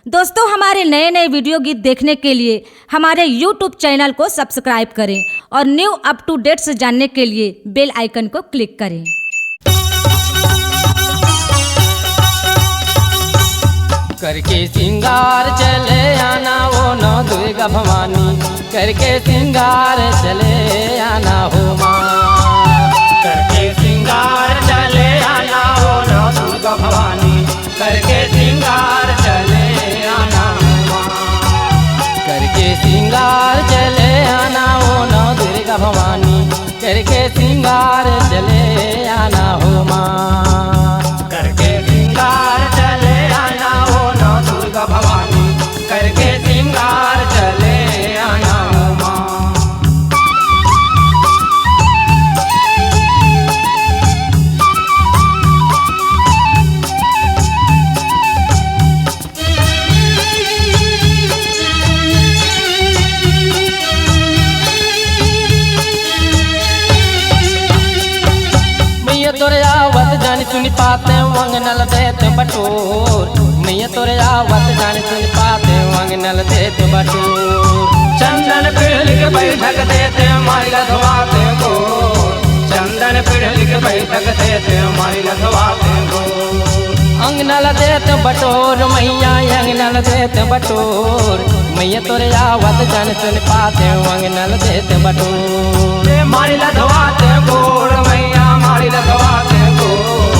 दोस्तों, हमारे नए नए वीडियो गीत देखने के लिए हमारे YouTube चैनल को सब्सक्राइब करें और न्यू अप टू डेट्स जानने के लिए बेल आइकन को क्लिक करें। करके सिंगार चले आना वो नौ दुर्गा भवानी, करके सिंगार चले आना हो माँ। करके सिंगार चले आना हो नौ दुर्गा भवानी, करके सिंगार चले आना हो माँ। करके सिंगार चले आना वो नौ दुर्गा भवानी, करके सिंगार चले आना हो माँ। करके सिंगार चले आना हो नौ दुर्गा भवानी, करके सिंगार चले आना हो माँ। मैया तोरे आवत जानी सुनी पाते वंगनल देत बटोर, मैया तोरे आवत जानी सुनी पाते वंगनल देत बटोर। चंदन पिढ़ल के बैठक देते हमारी लधवाते को, चंदन पिढ़ल के बैठक देते हमारी लधवाते को। अंगनल देत बटोर मैया अंगनल देत बटोर, मैया तोरे आवत जानी सुनी पाते वंगनल देत बटोर। मारी लधवाते गोड़ मैया मारी लधवाते गोड़,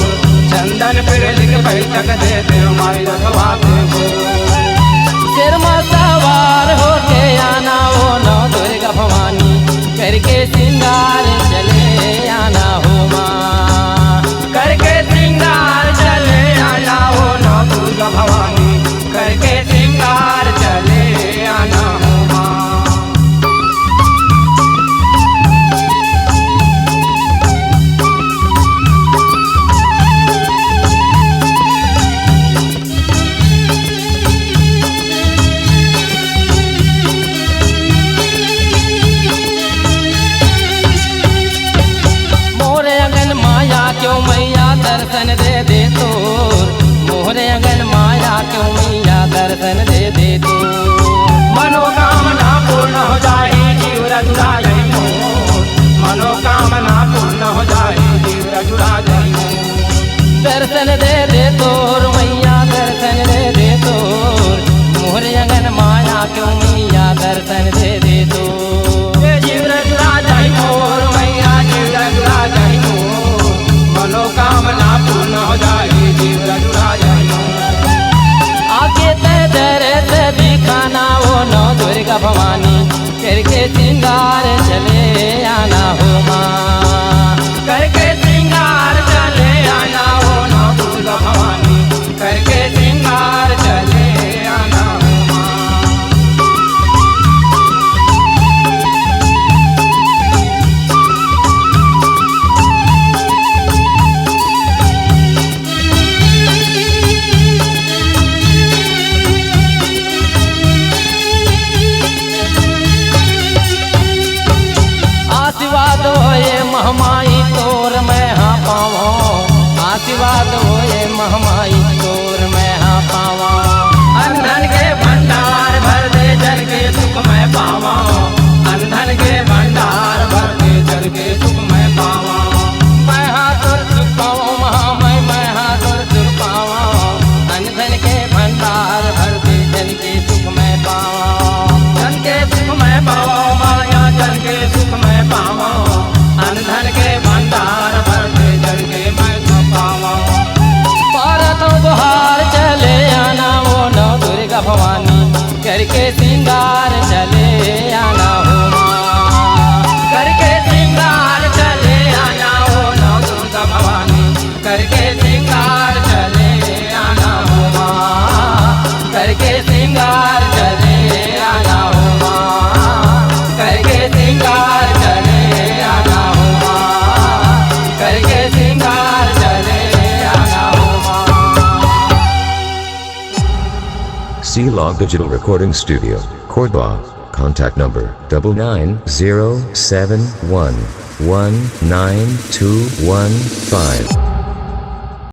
चंदन पिढ़ल के बैठक देते हमारी लधवाते गोड़। सिर में सवार होके आना वो नौ दुर्गा भवानी, करके सिंगार चले आना हो माँ। करके सिंगार चले आना हो नौ दुर्गा भवानी, करके सिंगार चले आना हो माँ। मोरे अगन माया क्यों मैया दर्शन दे दे तोर, मोरे अगन माया क्यों मैया दर्शन दे दे तोर। मनोकामना पूर्ण हो जाए जीव जुड़ा जाए मोर, मनोकामना पूर्ण हो जाए जीव जुड़ा जाए मोर। दर्शन दे दे तोर मैया दर्शन दे दे तोर, मोरे अगन माया क्यों मैया दर्शन दे दे तोर। ये जीव जुड़ा जाए मोर मैया जीव जुड़ा जाए मोर, मनोकामना पूर्ण हो जाए जीव जुड़ा जाए मोर। आके ते दर्द दिखाना वो नौ दुर्गा भवानी, करके सिंगार चले आना हो माँ। करके सिंगार चले आना हो नौ दुर्गा भवानी, करके सिंगार चले आना हो माँ। आशीर्वाद होए महमाई तोर मैं हाँ पावो, आशीर्वाद होए महमाई तोर मैं हाँ पावा। अंधन के भंडार भर दे जन के सुख मैं पावा, अंधन के भंडार भर दे जन के सुख मैं पावा। मैं हाँ तोर सुख पावो महामय, मैं हाँ तोर सुख पावा, अनधन के भंडार भर दे जन के सुख मैं पावा। जन के सुख मैं पावा माया, जन के सुख मैं पावा, अंधन के भंडार भर दे जन के मैं सुख पावा। भारत बुहार चले आना वो नौ दुर्गा भवानी, करके सिंगार चले आना हो माँ। करके सिंगार चले आना हो नौ दुर्गा भवानी, करके सिंगार चले आना हो माँ। करके सिंगार चले आना हो माँ, करके सिंगार चले आना हो माँ, करके सिंगार चले आना हो माँ। C-Log Digital Recording Studio, Cordoba. Contact number 99071192115.